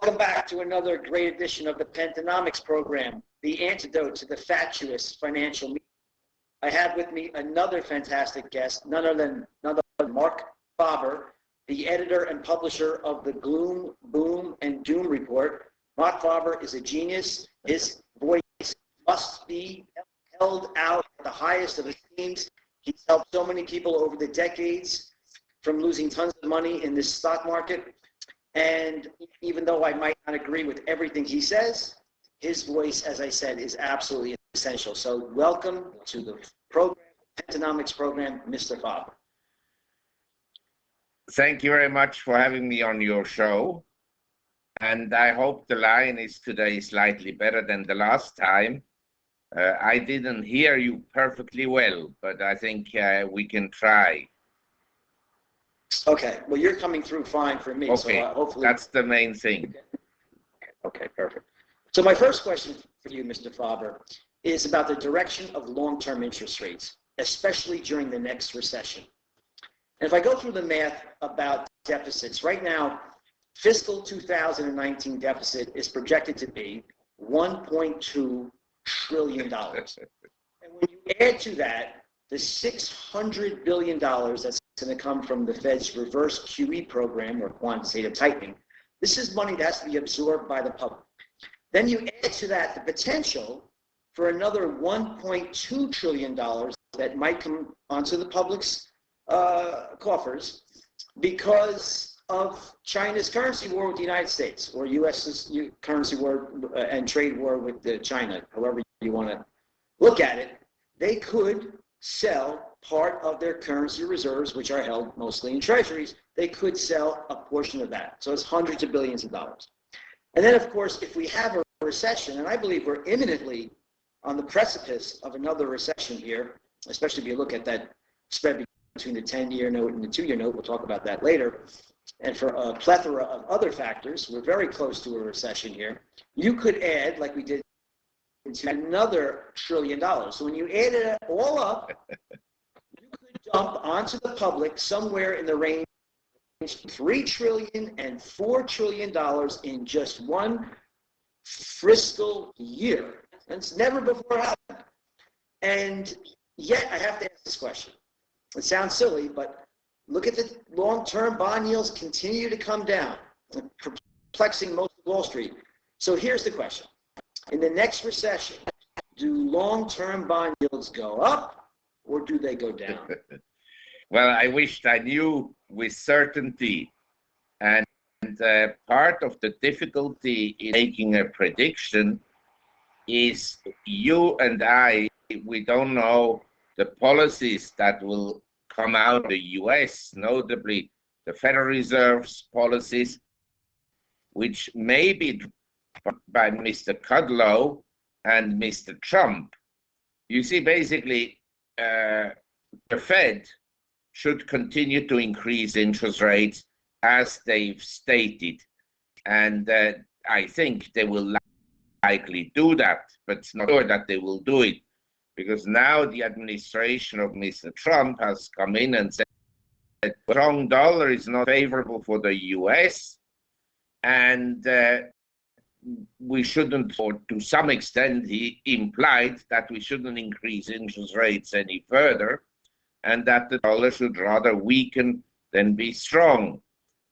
Welcome back to another great edition of the Pentonomics program, the antidote to the fatuous financial media. I have with me another fantastic guest, none other than Mark Farber, the editor and publisher of the Gloom, Boom, and Doom Report. Mark Farber is a genius. His voice must be held out at the highest of esteems. He's helped so many people over the decades from losing tons of money in this stock market. And even though I might not agree with everything he says, his voice, as I said, is absolutely essential. So welcome to the program, Pentonomics program, Mr. Farber. Thank you very much for having me on your show. And I hope the line is today slightly better than the last time. I didn't hear you perfectly well, but I think we can try. Okay, well, you're coming through fine for me. Okay, so hopefully that's the main thing. Okay, perfect. So my first question for you, Mr. Farber, is about the direction of long-term interest rates, especially during the next recession. And if I go through the math about deficits, right now, fiscal 2019 deficit is projected to be $1.2 trillion. And when you add to that the $600 billion that's going to come from the Fed's reverse QE program, or quantitative tightening, this is money that has to be absorbed by the public. Then you add to that the potential for another $1.2 trillion that might come onto the public's coffers because of China's currency war with the United States, or U.S.'s currency war and trade war with China, however you want to look at it. They could sell part of their currency reserves, which are held mostly in treasuries. They could sell a portion of that. So it's hundreds of billions of dollars. And then, of course, if we have a recession, and I believe we're imminently on the precipice of another recession here, especially if you look at that spread between the 10-year note and the 2-year note, we'll talk about that later, and for a plethora of other factors, we're very close to a recession here. You could add, like we did, into another $1 trillion. So when you add it all up, you could dump onto the public somewhere in the range of $3 trillion and $4 trillion in just one fiscal year. And it's never before happened. And yet I have to ask this question. It sounds silly, but look at the long-term bond yields continue to come down, perplexing most of Wall Street. So here's the question. In the next recession, do long-term bond yields go up or do they go down? Well, I wished I knew with certainty. And part of the difficulty in making a prediction is you and I, we don't know the policies that will come out of the US, notably the Federal Reserve's policies, which may be by Mr. Kudlow and Mr. Trump. You see, basically, the Fed should continue to increase interest rates as they've stated. And I think they will likely do that, but it's not sure that they will do it, because now the administration of Mr. Trump has come in and said that the strong dollar is not favorable for the US, and we shouldn't, or to some extent he implied that we shouldn't increase interest rates any further, and that the dollar should rather weaken than be strong.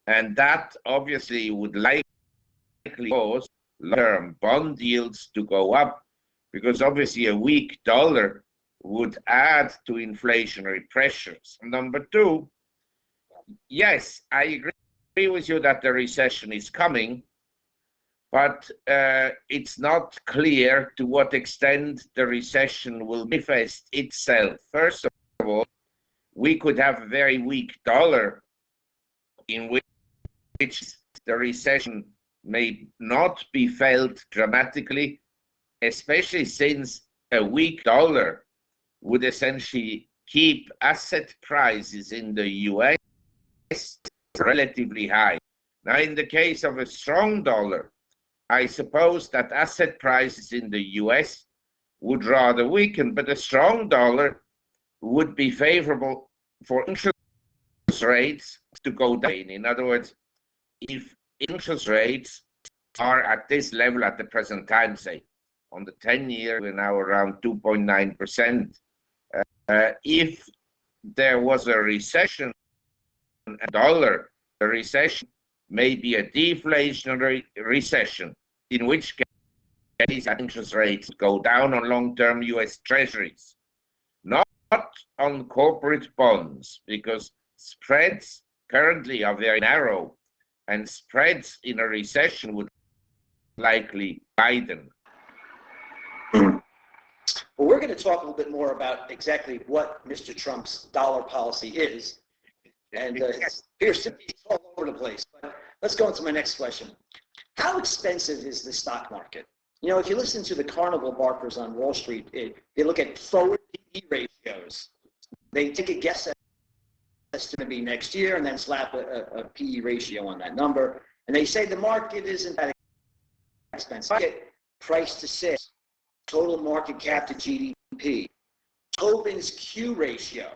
And that obviously would likely cause long-term bond yields to go up, because obviously a weak dollar would add to inflationary pressures. Number two, yes, I agree with you that the recession is coming, but it's not clear to what extent the recession will manifest itself. First of all, we could have a very weak dollar in which the recession may not be felt dramatically, especially since a weak dollar would essentially keep asset prices in the US relatively high. Now, in the case of a strong dollar, I suppose that asset prices in the US would rather weaken, but a strong dollar would be favorable for interest rates to go down. In other words, if interest rates are at this level at the present time, say, on the 10-year, we're now around 2.9%. If there was a recession, a dollar, a recession may be a deflationary recession, in which case interest rates go down on long-term US Treasuries, not on corporate bonds, because spreads currently are very narrow, and spreads in a recession would likely widen. Well, we're going to talk a little bit more about exactly what Mr. Trump's dollar policy is. And it appears to be all over the place. But let's go into my next question. How expensive is the stock market? You know, if you listen to the carnival barkers on Wall Street, they look at forward PE ratios. They take a guess at what's going to be next year and then slap a PE ratio on that number. And they say the market isn't that expensive. Price to sales, total market cap to GDP, Tobin's Q ratio,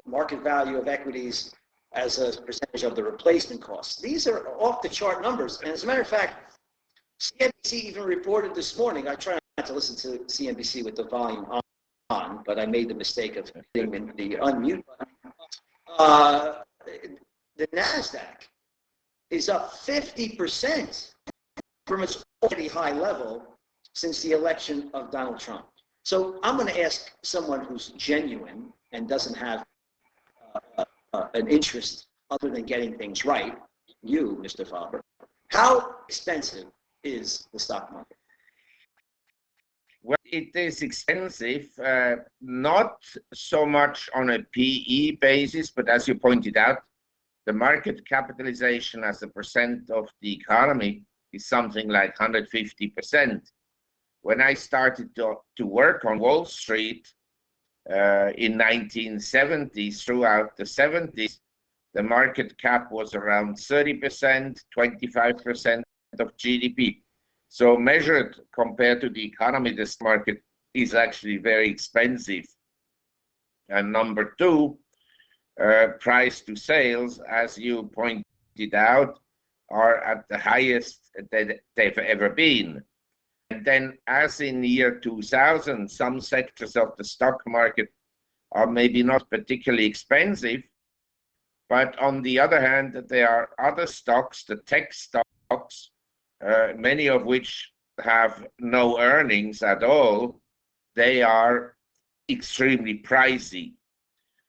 market value of equities as a percentage of the replacement costs. These are off the chart numbers. And as a matter of fact, CNBC even reported this morning, I try not to listen to CNBC with the volume on, but I made the mistake of hitting the unmute button. The NASDAQ is up 50% from its already high level since the election of Donald Trump. So I'm going to ask someone who's genuine and doesn't have an interest other than getting things right, you, Mr. Farber, how expensive is the stock market? Well, it is expensive, not so much on a PE basis, but as you pointed out, the market capitalization as a percent of the economy is something like 150%. When I started to work on Wall Street in 1970s, throughout the 70s, the market cap was around 30%, 25% of GDP. So measured compared to the economy, this market is actually very expensive. And number two, price to sales, as you pointed out, are at the highest that they've ever been. And then, as in the year 2000, some sectors of the stock market are maybe not particularly expensive, but on the other hand, there are other stocks, the tech stocks, many of which have no earnings at all. They are extremely pricey.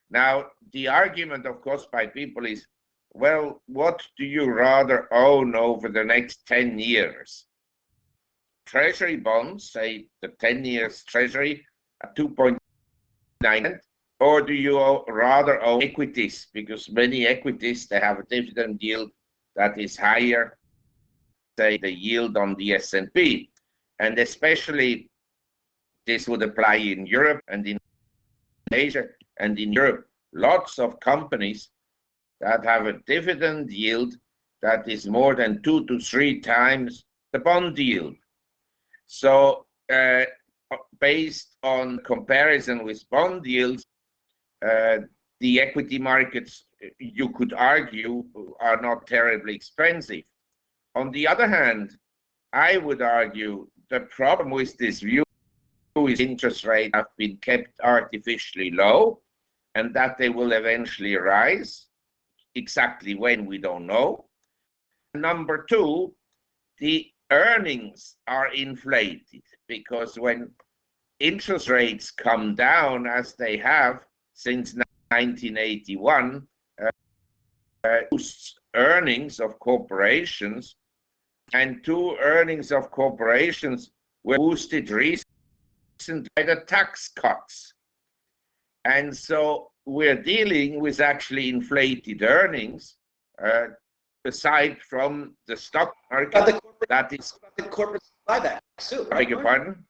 Now, the argument, of course, by people is, well, what do you rather own over the next 10 years? Treasury bonds, say the 10 years treasury at 2.9%, or do you rather own equities? Because many equities, they have a dividend yield that is higher, say the yield on the S&P. And especially this would apply in Europe and in Asia and in Europe. Lots of companies that have a dividend yield that is more than 2 to 3 times the bond yield. So based on comparison with bond yields, the equity markets, you could argue, are not terribly expensive. On the other hand, I would argue the problem with this view is interest rates have been kept artificially low and that they will eventually rise. Exactly when, we don't know. Number two, the earnings are inflated because when interest rates come down, as they have since 1981, earnings of corporations, and two earnings of corporations were boosted recently by the tax cuts. And so we're dealing with actually inflated earnings, aside from the stock market. That is the corporate buybacks too. I beg your pardon?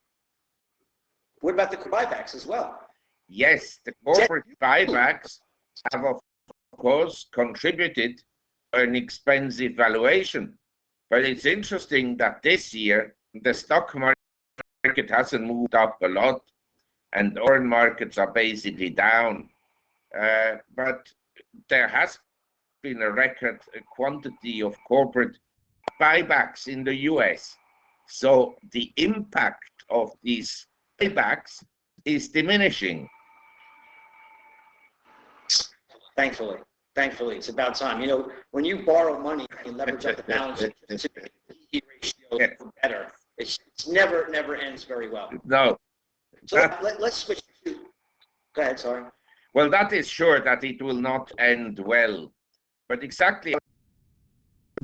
What about the buybacks as well? Yes, the corporate buybacks have, of course, contributed to an expensive valuation. But it's interesting that this year, the stock market hasn't moved up a lot, and foreign markets are basically down. But there has been a record quantity of corporate buybacks in the US. So the impact of these buybacks is diminishing. Thankfully, it's about time. You know, when you borrow money and leverage up the balance sheet, the PE ratio is better. It's never ends very well. No. So let's switch to. Go ahead. Sorry. Well, that is sure that it will not end well, but exactly how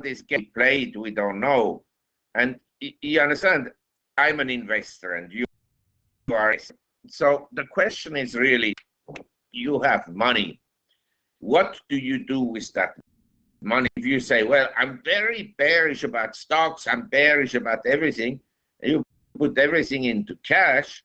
this game played, we don't know. And you understand, I'm an investor, and you are. So the question is really, you have money. What do you do with that money? If you say, well, I'm very bearish about stocks, I'm bearish about everything, and you put everything into cash,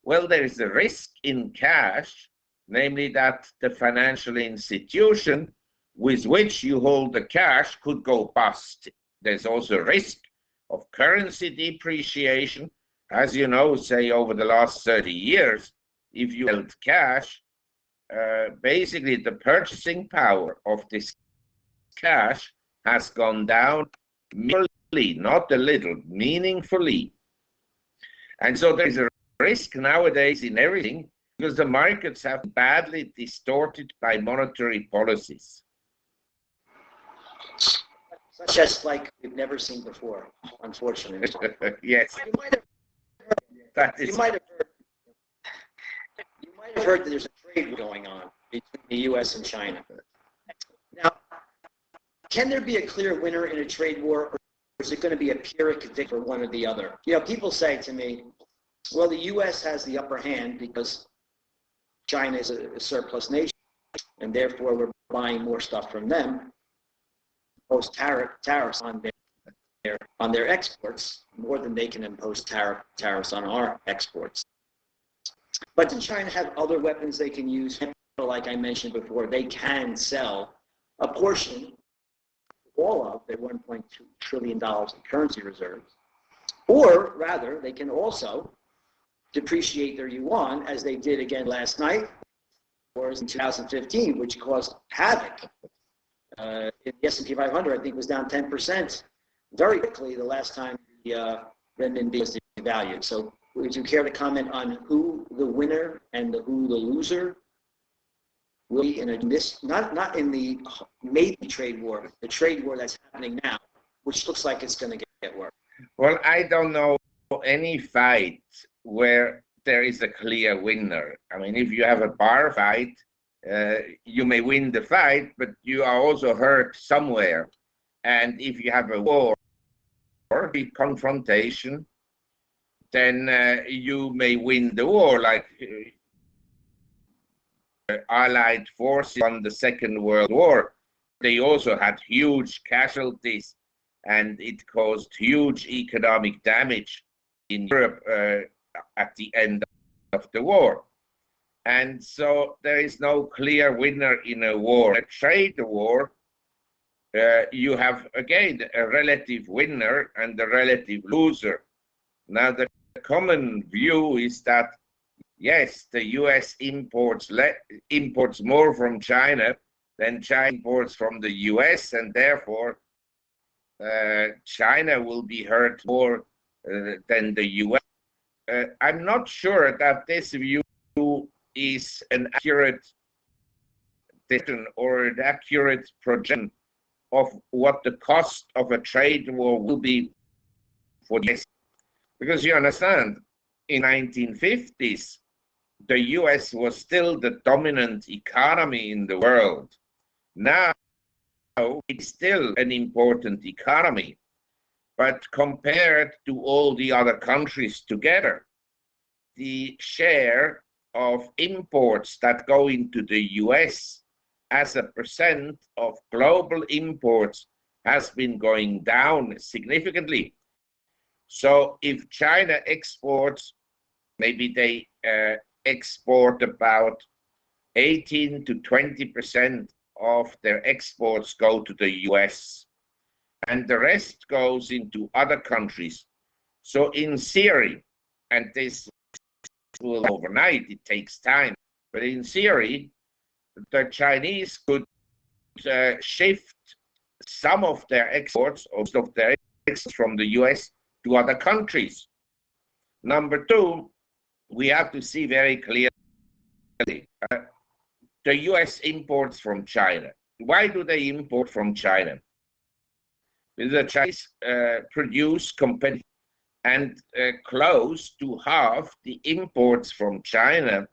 well, there is a risk in cash, namely that the financial institution with which you hold the cash could go bust. There's also a risk of currency depreciation. As you know, say over the last 30 years, if you held cash, basically the purchasing power of this cash has gone down meaningfully, not a little, meaningfully. And so there is a risk nowadays in everything because the markets have been badly distorted by monetary policies. Such as like we've never seen before, unfortunately. Yes. You might have heard that there's a trade going on between the U.S. and China. Now, can there be a clear winner in a trade war, or is it going to be a Pyrrhic victory for one or the other? You know, people say to me, well, the U.S. has the upper hand because China is a surplus nation, and therefore we're buying more stuff from them. Impose tariffs on their exports more than they can impose tariffs on our exports. But does China have other weapons they can use? Like I mentioned before, they can sell a portion, all of their $1.2 trillion in currency reserves, or rather, they can also depreciate their yuan as they did again last night, or in 2015, which caused havoc. The S&P 500, I think, was down 10% very quickly the last time the renminbi was devalued. So would you care to comment on who the winner and who the loser will be in this, not in the maybe trade war, the trade war that's happening now, which looks like it's going to get worse? Well, I don't know any fight where there is a clear winner. I mean, if you have a bar fight, you may win the fight, but you are also hurt somewhere. And if you have a war or a confrontation, then you may win the war, like Allied forces on the Second World War. They also had huge casualties, and it caused huge economic damage in Europe at the end of the war. And so there is no clear winner in a war. A trade war, you have, again, a relative winner and a relative loser. Now, the common view is that, yes, the US imports more from China than China imports from the US, and therefore China will be hurt more than the US. I'm not sure that this view is an accurate decision or an accurate projection of what the cost of a trade war will be for this. Because you understand, in 1950s, the US was still the dominant economy in the world. Now, it's still an important economy, but compared to all the other countries together, the share of imports that go into the US as a percent of global imports has been going down significantly. So if China exports, maybe they export about 18 to 20% of their exports go to the US, and the rest goes into other countries. So in theory, and this will overnight, it takes time, but in theory, the Chinese could shift some of their exports, most of their from the US to other countries. Number two, we have to see very clearly the US imports from China. Why do they import from China? The Chinese produce competitive, and close to half the imports from China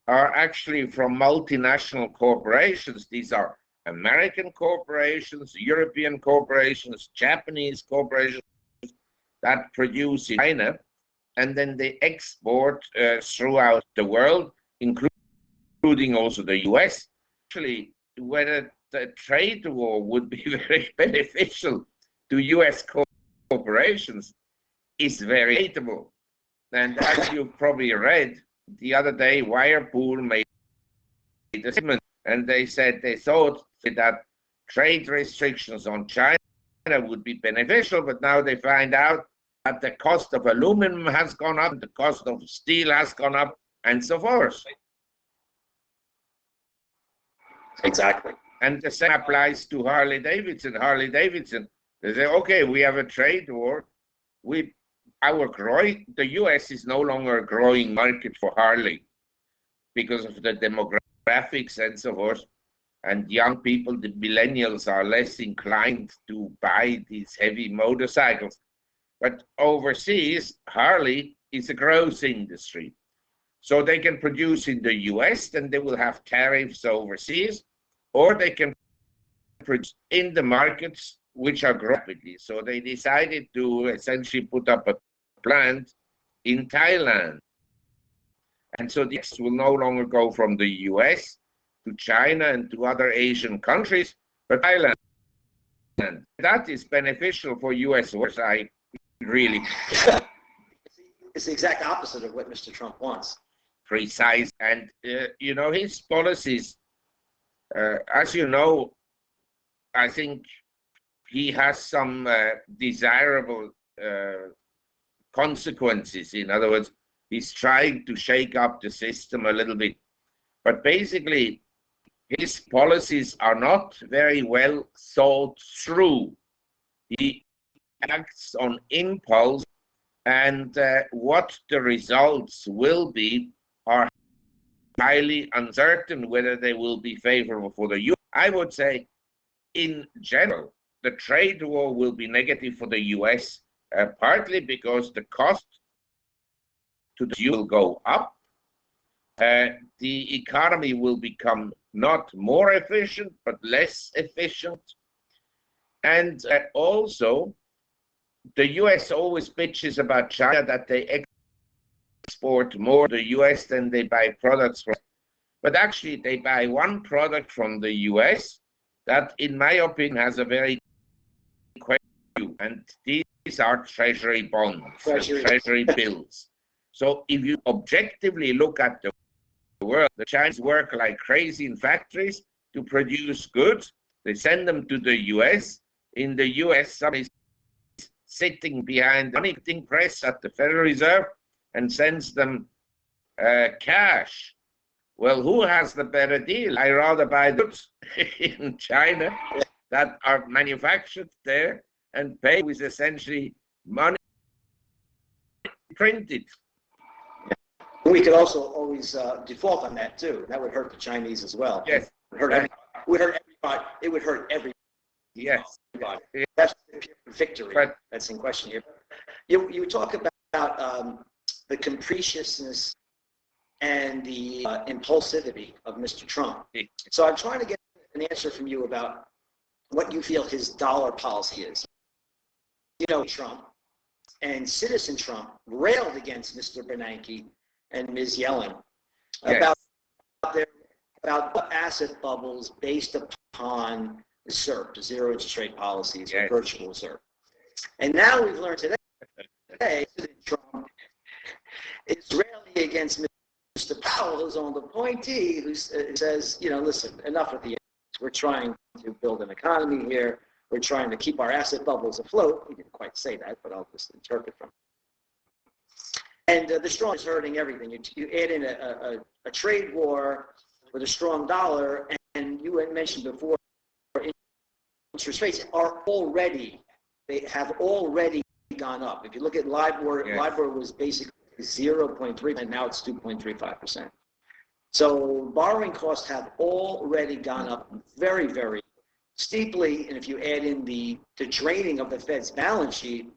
are actually from multinational corporations. These are American corporations, European corporations, Japanese corporations that produce in China, and then they export throughout the world, including also the US. Actually, whether the trade war would be very beneficial to US corporations is very debatable. And as you've probably read, the other day, Wirepool made a statement, and they said they thought that trade restrictions on China would be beneficial, but now they find out that the cost of aluminum has gone up, the cost of steel has gone up, and so forth. Exactly. And the same applies to Harley Davidson. Harley Davidson, they say, okay, we have a trade war. The US is no longer a growing market for Harley because of the demographics and so forth. And young people, the millennials, are less inclined to buy these heavy motorcycles. But overseas, Harley is a growth industry. So they can produce in the US, then they will have tariffs overseas, or they can produce in the markets which are growing rapidly. So they decided to essentially put up a plant in Thailand. And so this will no longer go from the US to China and to other Asian countries, but Thailand. That is beneficial for US workers, I really. It's the exact opposite of what Mr. Trump wants. Precise. And, you know, his policies, as you know, I think he has some desirable consequences. In other words, he's trying to shake up the system a little bit. But basically, his policies are not very well thought through. He acts on impulse, and what the results will be are highly uncertain, whether they will be favorable for the US. I would say, in general, the trade war will be negative for the US, partly because the cost to the US will go up. The economy will become not more efficient, but less efficient. And also, the US always bitches about China that they export more to the US than they buy products from. But actually, they buy one product from the US that, in my opinion, has a very question, and these are treasury bonds, treasury bills. So if you objectively look at the world, the Chinese work like crazy in factories to produce goods. They send them to the US. In the US, somebody's sitting behind the money printing press at the Federal Reserve and sends them cash. Well, who has the better deal? I rather buy the goods in China that are manufactured there and pay with essentially money printed. We could also always default on that too. That would hurt the Chinese as well. Yes. It would hurt everybody. It would hurt everybody. Yes. That's the victory But that's in question here. You talk about the capriciousness and the impulsivity of Mr. Trump. So I'm trying to get an answer from you about what you feel his dollar policy is. You know, Trump and Citizen Trump railed against Mr. Bernanke and Ms. Yellen about asset bubbles based upon the ZIRP, the zero interest rate policies, or virtual ZIRP. And now we've learned today President Trump is railing against Mr. Powell, who's on the appointee, who says, you know, listen, enough with the assets. We're trying to build an economy here. We're trying to keep our asset bubbles afloat. He didn't quite say that, but I'll just interpret from it. And the strong is hurting everything. You add in a trade war with a strong dollar, and you had mentioned before, interest rates are already, have already gone up. If you look at LIBOR, Yes. LIBOR was basically 0.3, and now it's 2.35%. So borrowing costs have already gone up very, very steeply. And if you add in the draining of the Fed's balance sheet,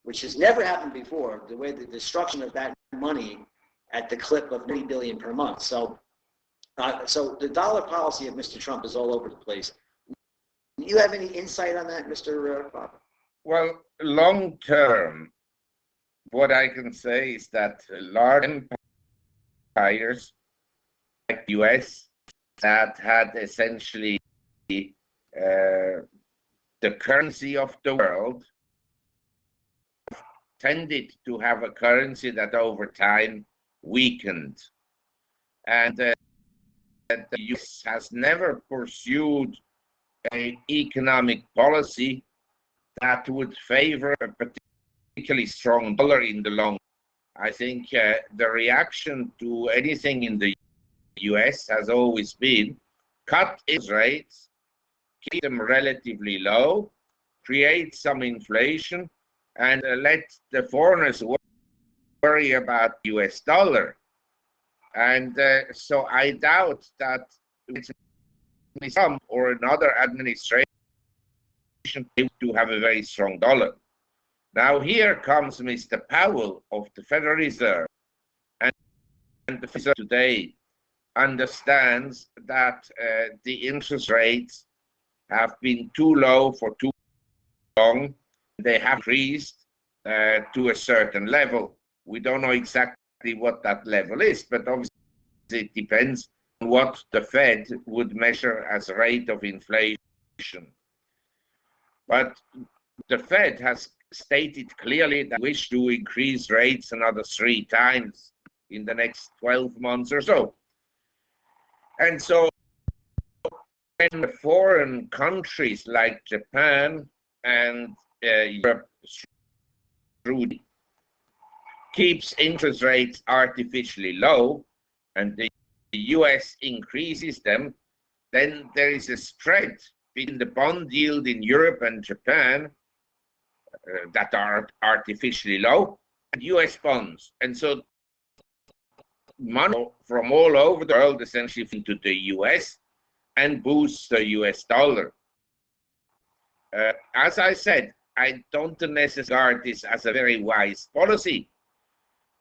which has never happened before, the way the destruction of that money at the clip of $90 billion per month. So the dollar policy of Mr. Trump is all over the place. Do you have any insight on that, Mr. Farber? Well, long term, what I can say is that large empires like the US that had essentially the currency of the world tended to have a currency that over time weakened. And the US has never pursued an economic policy that would favor a particularly strong dollar in the long. I think the reaction to anything in the US has always been cut interest rates, keep them relatively low, create some inflation, and let the foreigners worry about the US dollar. And so I doubt that some or another administration to have a very strong dollar. Now here comes Mr. Powell of the Federal Reserve, and the Federal Reserve today understands that the interest rates have been too low for too long. They have increased to a certain level. We don't know exactly what that level is, but obviously it depends on what the Fed would measure as a rate of inflation. But the Fed has stated clearly that they wish to increase rates another 3 times in the next 12 months or so. And so when foreign countries like Japan and Europe keeps interest rates artificially low and the US increases them, then there is a spread between the bond yield in Europe and Japan that are artificially low and US bonds. And so money from all over the world essentially into the US and boosts the US dollar. As I said, I don't necessarily regard this as a very wise policy,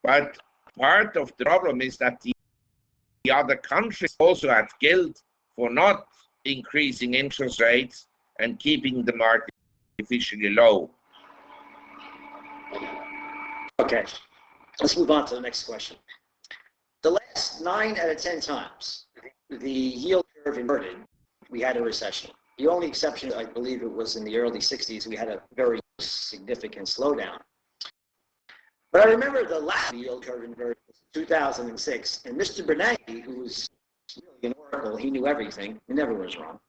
but part of the problem is that the other countries also had guilt for not increasing interest rates and keeping them artificially low. Okay, let's move on to the next question. The last 9 out of 10 times the yield curve inverted, we had a recession. The only exception, I believe it was in the early 60s, we had a very significant slowdown. But I remember the last yield curve inverted was 2006, and Mr. Bernanke, who was really an oracle, he knew everything, he never was wrong.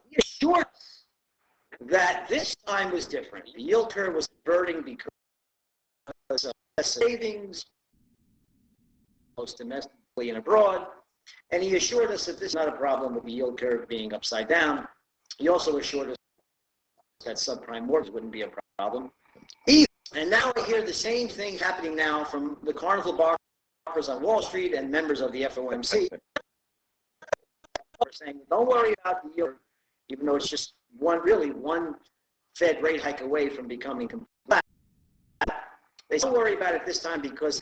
He assured us that this time was different. The yield curve was inverting because of savings, both domestically and abroad. And he assured us that this is not a problem with the yield curve being upside down. He also assured us that subprime mortgage wouldn't be a problem. And now I hear the same thing happening now from the carnival barkers on Wall Street and members of the FOMC. They're saying, don't worry about the yield, even though it's just one Fed rate hike away from becoming complete. They don't worry about it this time because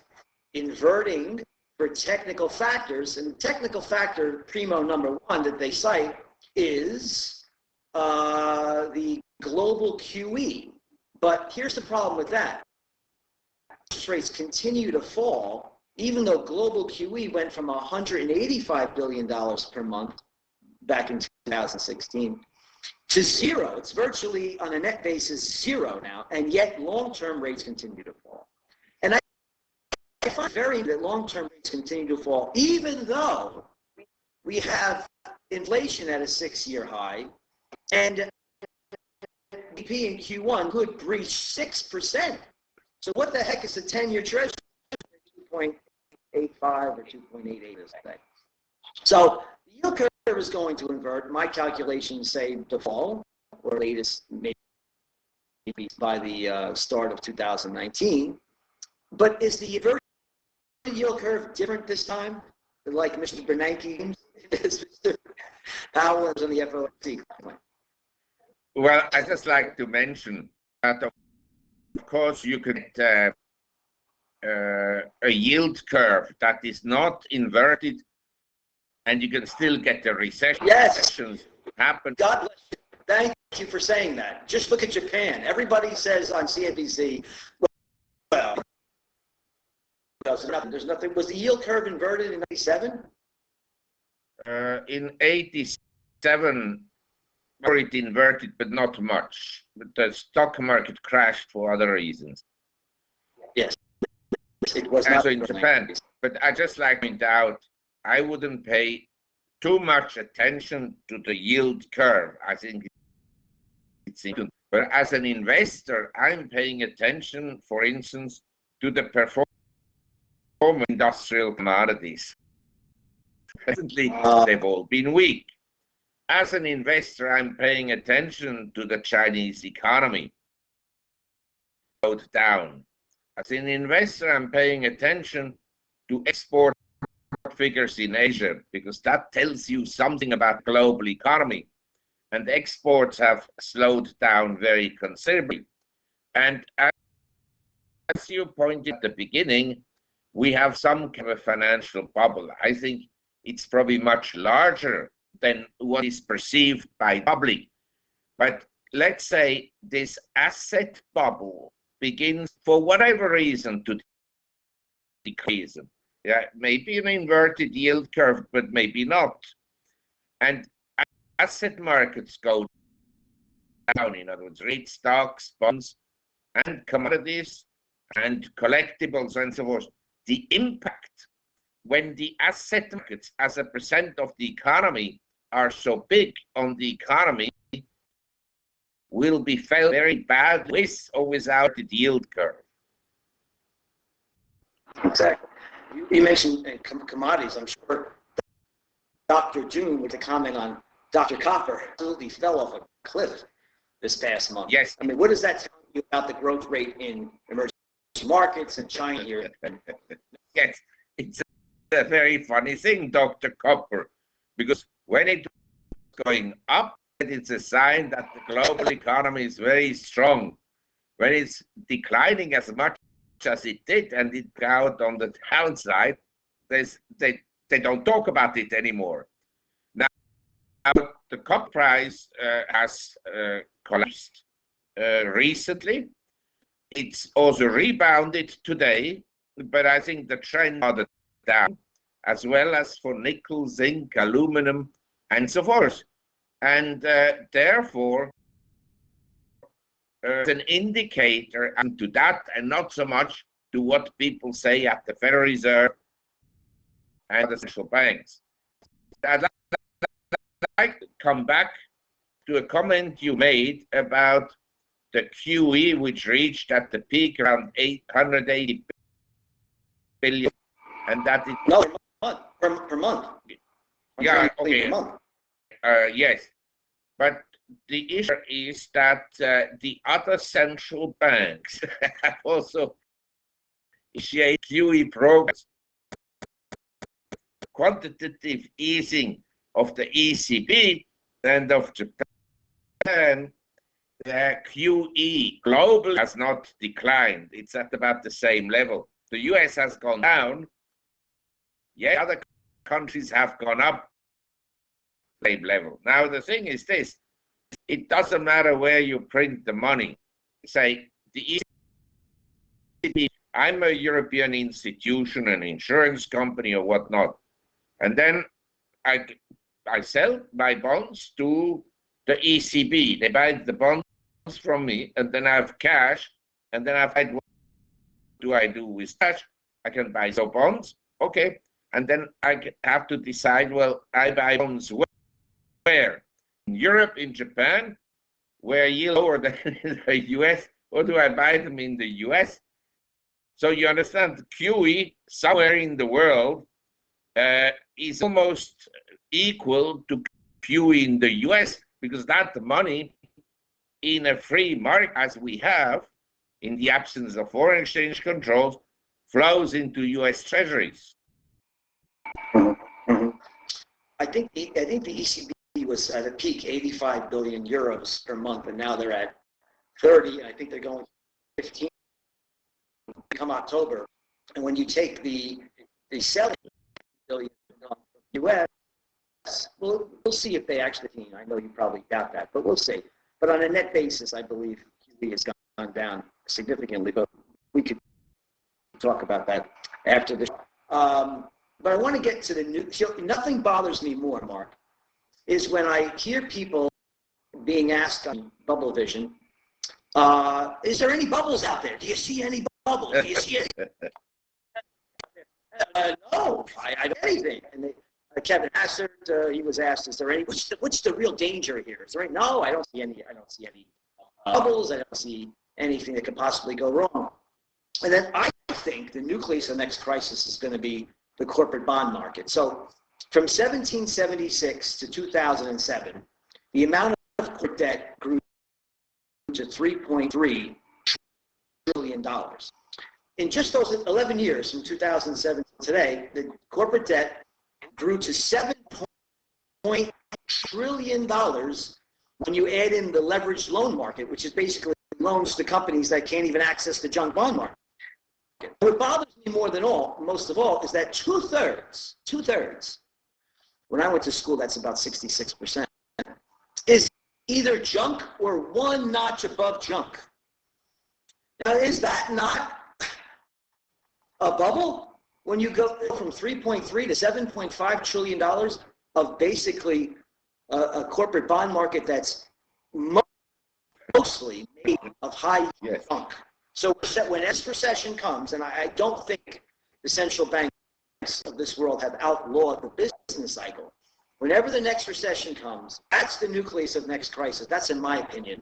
inverting for technical factors, and technical factor primo number 1 that they cite is the global QE. But here's the problem with that. Interest rates continue to fall, even though global QE went from $185 billion per month back in 2016 to 0. It's virtually, on a net basis, 0 now, and yet long-term rates continue to fall. And I find very that long-term rates continue to fall, even though we have inflation at a 6-year high, and GDP in Q1 could breach 6%. So what the heck is a 10-year treasury? 2.85 or 2.88 is that. So the yield curve is going to invert. My calculations say the fall, or latest maybe by the start of 2019. But is the inverted yield curve different this time? Like Mr. Bernanke is Mr. Howland on the FOMC? Well, I just like to mention that, of course, you could a yield curve that is not inverted, and you can still get the recession. Yes. Happen. God bless you. Thank you for saying that. Just look at Japan. Everybody says on CNBC, well, there's nothing. Was the yield curve inverted in 97? In 87, it inverted, but not much. But the stock market crashed for other reasons. Yes, it was also in Japan. But I just like to point out, I wouldn't pay too much attention to the yield curve. I think it's important. But as an investor, I'm paying attention, for instance, to the performance of industrial commodities. Recently, they've all been weak. As an investor, I'm paying attention to the Chinese economy. Slowed down. As an investor, I'm paying attention to export figures in Asia, because that tells you something about the global economy. And exports have slowed down very considerably. And as you pointed at the beginning, we have some kind of a financial bubble. I think it's probably much larger than what is perceived by the public. But let's say this asset bubble begins, for whatever reason, to decrease. Yeah, maybe an inverted yield curve, but maybe not. And asset markets go down, in other words, rate stocks, bonds, and commodities, and collectibles, and so forth. The impact when the asset markets as a percent of the economy are so big on the economy will be felt very bad with or without the yield curve. Exactly. You mentioned commodities. I'm sure Dr. June, with a comment on Dr. Copper, absolutely fell off a cliff this past month. Yes. I mean, what does that tell you about the growth rate in emerging markets and China here? Yes, it's a very funny thing, Dr. Copper, because when it's going up, it's a sign that the global economy is very strong. When it's declining as much as it did and it out on the downside, they don't talk about it anymore. Now the copper price has collapsed recently. It's also rebounded today, but I think the trend are down, as well as for nickel, zinc, aluminum, and so forth. And therefore, it's an indicator to that, and not so much to what people say at the Federal Reserve and the central banks. I'd like to come back to a comment you made about the QE, which reached at the peak around 880 billion, and that it... No, per month. Yeah, okay. Per month. Yes, but the issue is that the other central banks have also initiated QE programs. Quantitative easing of the ECB and of Japan, the QE globally has not declined. It's at about the same level. The US has gone down, yet other countries have gone up same level. Now the thing is this, it doesn't matter where you print the money. Say the ECB, I'm a European institution, an insurance company or whatnot, and then I sell my bonds to the ECB. They buy the bonds from me, and then I have cash, and then what do I do with cash? I can buy some bonds, okay, and then I have to decide, well, I buy bonds where? In Europe, in Japan, where yield lower than in the US, or do I buy them in the US? So you understand, QE somewhere in the world is almost equal to QE in the US, because that money in a free market as we have, in the absence of foreign exchange controls, flows into US Treasuries. Mhm. I think the ECB was at a peak 85 billion euros per month, and now they're at 30, and I think they're going 15 come October. And when you take the selling billion from the US, we'll see if they actually, I know you probably doubt that, but we'll see. But on a net basis, I believe QE has gone down significantly, but we could talk about that after this. But I want to get to the new, nothing bothers me more, Mark, is when I hear people being asked on Bubble Vision, is there any bubbles out there? Do you see any bubbles? Do you see any? No, I don't see anything. And Kevin Hassard, he was asked, is there any, what's the real danger here? Is there any? No, I don't see any bubbles. I don't see anything that could possibly go wrong. And then I think the nucleus of the next crisis is going to be the corporate bond market. So from 1776 to 2007, the amount of corporate debt grew to $3.3 trillion. In just those 11 years, from 2007 to today, the corporate debt grew to $7.8 trillion when you add in the leveraged loan market, which is basically loans to companies that can't even access the junk bond market. What bothers me most of all, is that two-thirds, when I went to school, that's about 66%, is either junk or one notch above junk. Now, is that not a bubble? When you go from 3.3 to $7.5 trillion of basically a corporate bond market that's mostly made of high junk. So when this recession comes, and I don't think the central banks of this world have outlawed the business cycle, whenever the next recession comes, that's the nucleus of the next crisis. That's in my opinion.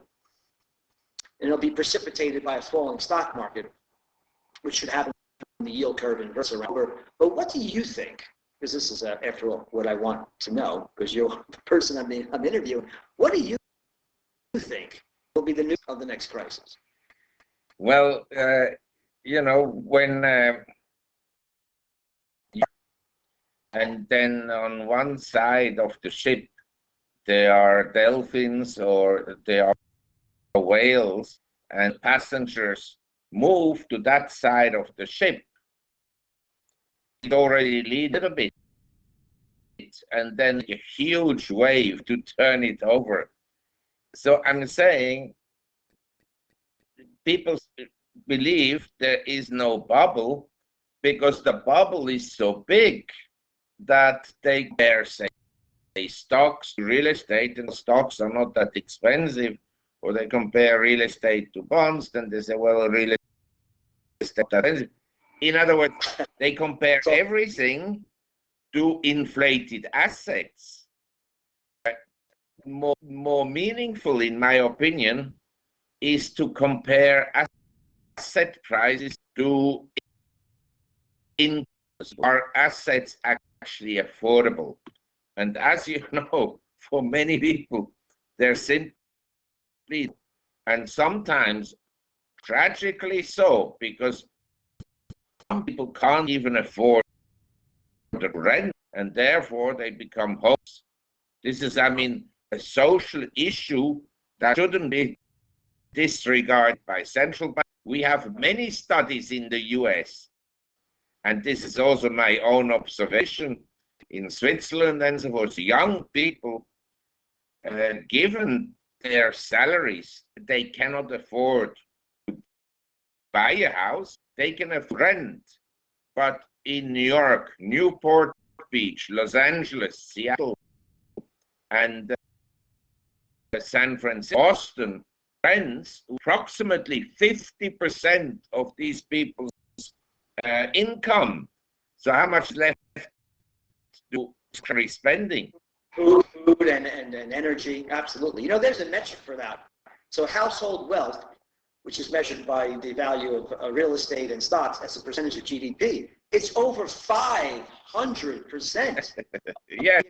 And it'll be precipitated by a falling stock market, which should happen when the yield curve inverts around. But what do you think? Because this is, after all, what I want to know, because you're the person I'm interviewing. What do you think will be the nucleus of the next crisis? Well, when and then on one side of the ship there are dolphins or there are whales, and passengers move to that side of the ship, it already leads a bit, and then a huge wave to turn it over. So I'm saying, people believe there is no bubble because the bubble is so big that they compare, say, stocks to real estate, and stocks are not that expensive, or they compare real estate to bonds, then they say, well, real estate is expensive. In other words, they compare everything to inflated assets. More meaningful, in my opinion, is to compare asset prices to income. Are assets actually affordable? And as you know, for many people, they're simply, and sometimes tragically so, because some people can't even afford the rent, and therefore they become homeless. This is, I mean, a social issue that shouldn't be disregarded by central banks. We have many studies in the US, and this is also my own observation in Switzerland and so forth. Young people, given their salaries, they cannot afford to buy a house. They can afford rent. But in New York, Newport Beach, Los Angeles, Seattle, and San Francisco, Boston, rents approximately 50% of these people's income. So how much left do discretionary spending? Food and energy, absolutely. You know, there's a metric for that. So household wealth, which is measured by the value of real estate and stocks as a percentage of GDP, it's over 500%. Yeah,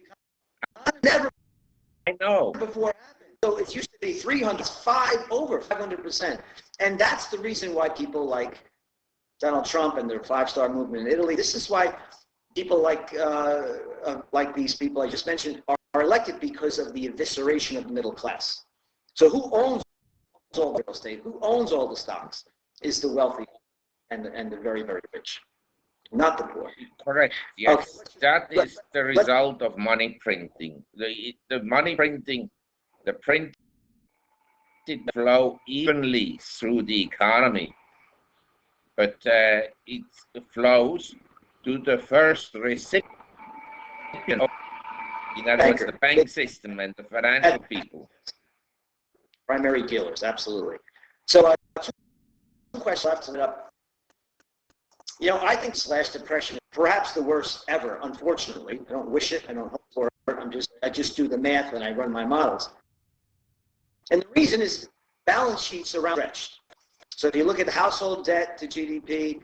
Never I know. before happened. So it used to be 300, over 500%. And that's the reason why people like Donald Trump and their five-star movement in Italy. This is why people like these people I just mentioned are elected, because of the evisceration of the middle class. So who owns all the real estate? Who owns all the stocks? Is the wealthy and the very, very rich, not the poor. Correct. Yes, Okay. that is the result of money printing. The money printing, the printed flow evenly through the economy, but it flows to the first recipient, in other words, the bank system and the financial people. Primary dealers, absolutely. So two questions left to up. You know, I think slash depression is perhaps the worst ever, unfortunately. I don't wish it, I don't hope for it, I just do the math and I run my models. And the reason is balance sheets are stretched. So if you look at household debt to GDP,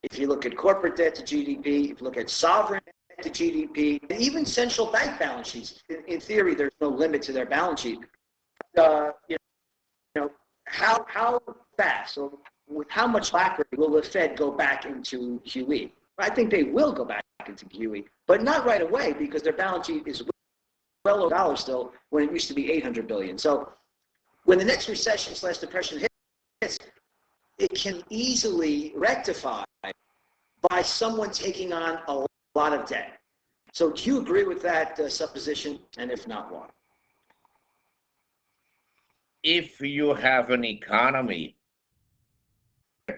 if you look at corporate debt to GDP, if you look at sovereign debt to GDP, and even central bank balance sheets, in theory, there's no limit to their balance sheet. You know, how fast or with how much alacrity will the Fed go back into QE? I think they will go back into QE, but not right away, because their balance sheet is well over $1 still, when it used to be 800 billion. So when the next recession slash depression hits, it can easily rectify by someone taking on a lot of debt. So do you agree with that supposition? And if not, why? If you have an economy,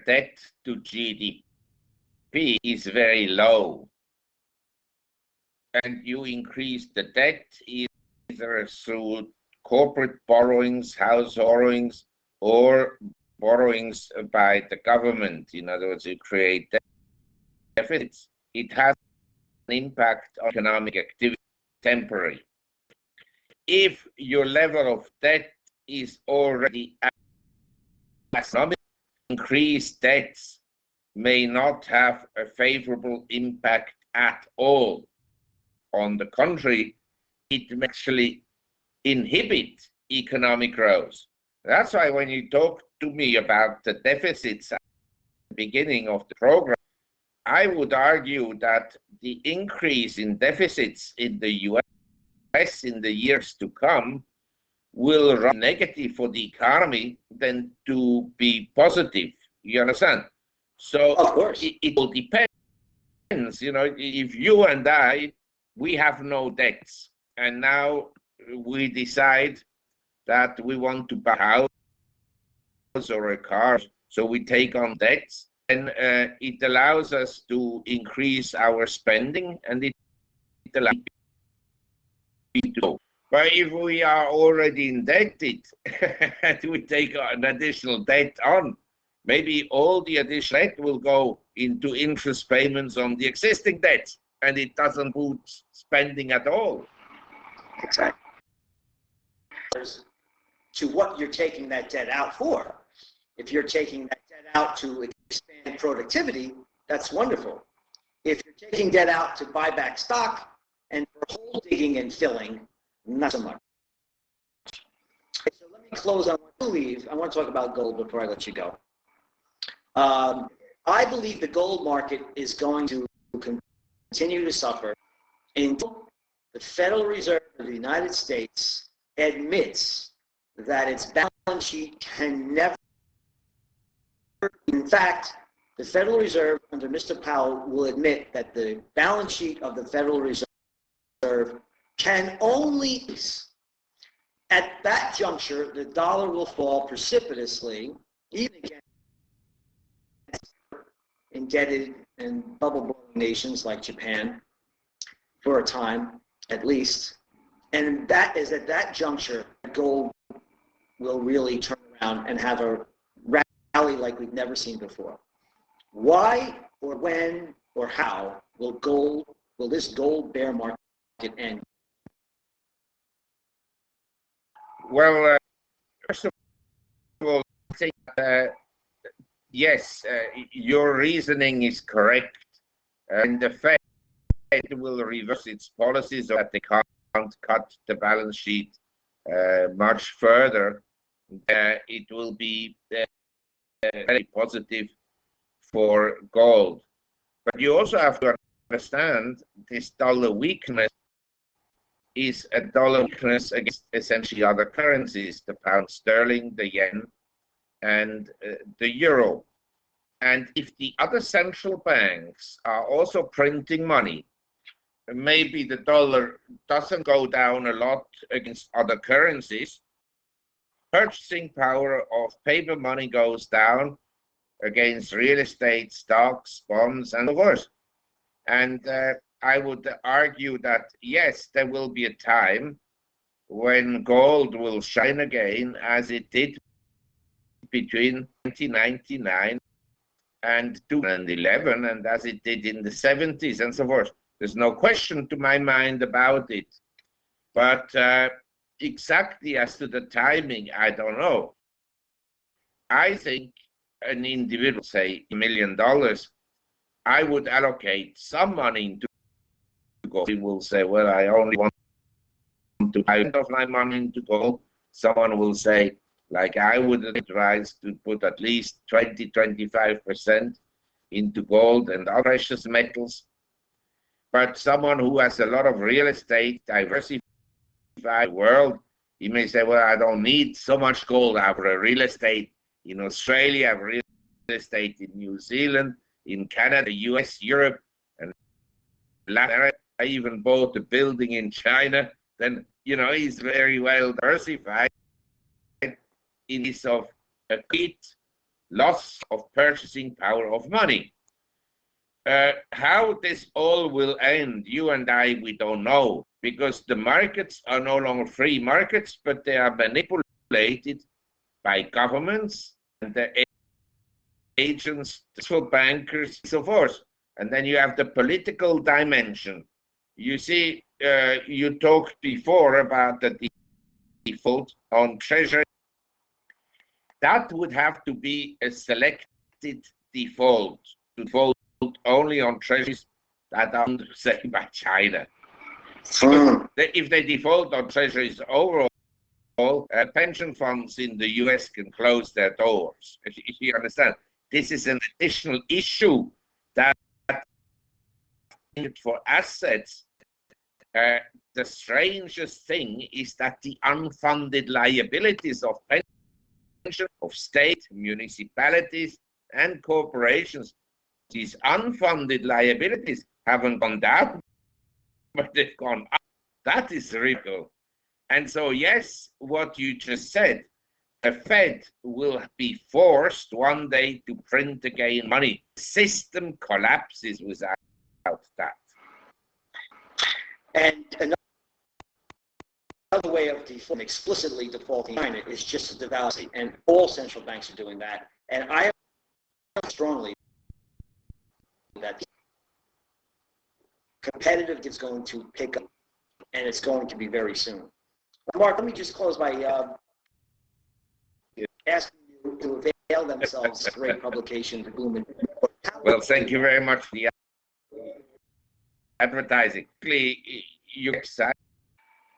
debt to GDP is very low, and you increase the debt either through corporate borrowings, house borrowings, or borrowings by the government. In other words, you create deficits. It has an impact on economic activity, temporary. If your level of debt is already astronomical, increased debts may not have a favorable impact at all. On the contrary, it may actually inhibit economic growth. That's why when you talk to me about the deficits at the beginning of the program, I would argue that the increase in deficits in the US in the years to come will run negative for the economy than to be positive. You understand? So of course, it will depend. You know, if you and I, we have no debts, and now we decide that we want to buy a house or a car, so we take on debts, and it allows us to increase our spending, and it allows people to go. But if we are already indebted and we take an additional debt on, maybe all the additional debt will go into interest payments on the existing debt, and it doesn't boost spending at all. Exactly. To what you're taking that debt out for. If you're taking that debt out to expand productivity, that's wonderful. If you're taking debt out to buy back stock and for hole digging and filling, not so much. So let me close on one leave. I want to talk about gold before I let you go. I believe the gold market is going to continue to suffer until the Federal Reserve of the United States admits that its balance sheet can never, in fact, the Federal Reserve under Mr. Powell will admit that the balance sheet of the Federal Reserve can only, at that juncture, the dollar will fall precipitously, even against indebted and bubble-blowing nations like Japan, for a time at least. And that is at that juncture, gold will really turn around and have a rally like we've never seen before. Why or when or how will this gold bear market end? Well, first of all, I think yes, your reasoning is correct, and the Fed will reverse its policies so that they can't cut the balance sheet much further, it will be very positive for gold. But you also have to understand this dollar weakness is a dollar weakness against essentially other currencies, the pound sterling, the yen, and the euro. And if the other central banks are also printing money, maybe the dollar doesn't go down a lot against other currencies, purchasing power of paper money goes down against real estate, stocks, bonds, and so forth. And I would argue that, yes, there will be a time when gold will shine again, as it did between 1999 and 2011, and as it did in the 70s and so forth. There's no question to my mind about it. But exactly as to the timing, I don't know. I think an individual, say $1 million, I would allocate some money into gold. He will say, well, I only want to buy of my money into gold. Someone will say, like I would advise, to put at least 20-25% into gold and other precious metals. But someone who has a lot of real estate, diversified world, he may say, well, I don't need so much gold. I have a real estate in Australia, I have real estate in New Zealand, in Canada, US, Europe, and Latin America. I even bought a building in China. Then, he's very well diversified in this of a complete loss of purchasing power of money. How this all will end, you and I, we don't know, because the markets are no longer free markets, but they are manipulated by governments and the agents, central bankers, and so forth. And then you have the political dimension. You see, you talked before about the default on treasury. That would have to be a selected default, to default only on treasuries that are owned, say, by China. If they default on treasuries overall, pension funds in the US can close their doors. If you understand, this is an additional issue that for assets. The strangest thing is that the unfunded liabilities of pension, of state, municipalities, and corporations, these unfunded liabilities haven't gone down, but they've gone up. That is real. And so, yes, what you just said, the Fed will be forced one day to print again money. The system collapses without that. And another way of defaulting, explicitly defaulting China, is just to devalue, and all central banks are doing that. And I strongly that competitive is going to pick up, and it's going to be very soon. Mark, let me just close by asking you to avail themselves of great publication to Boom. Well, thank you very much for the advertising. Your website,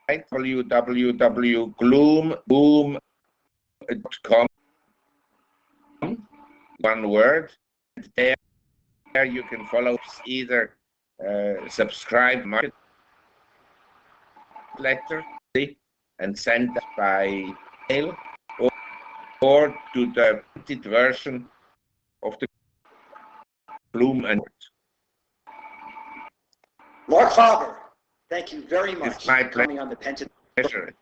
www.gloomboom.com, one word. There you can follow either subscribe market letter and send that by mail, or to the printed version of the Bloom and Mark Farber, thank you very much it's my for coming on the Pension. pleasure.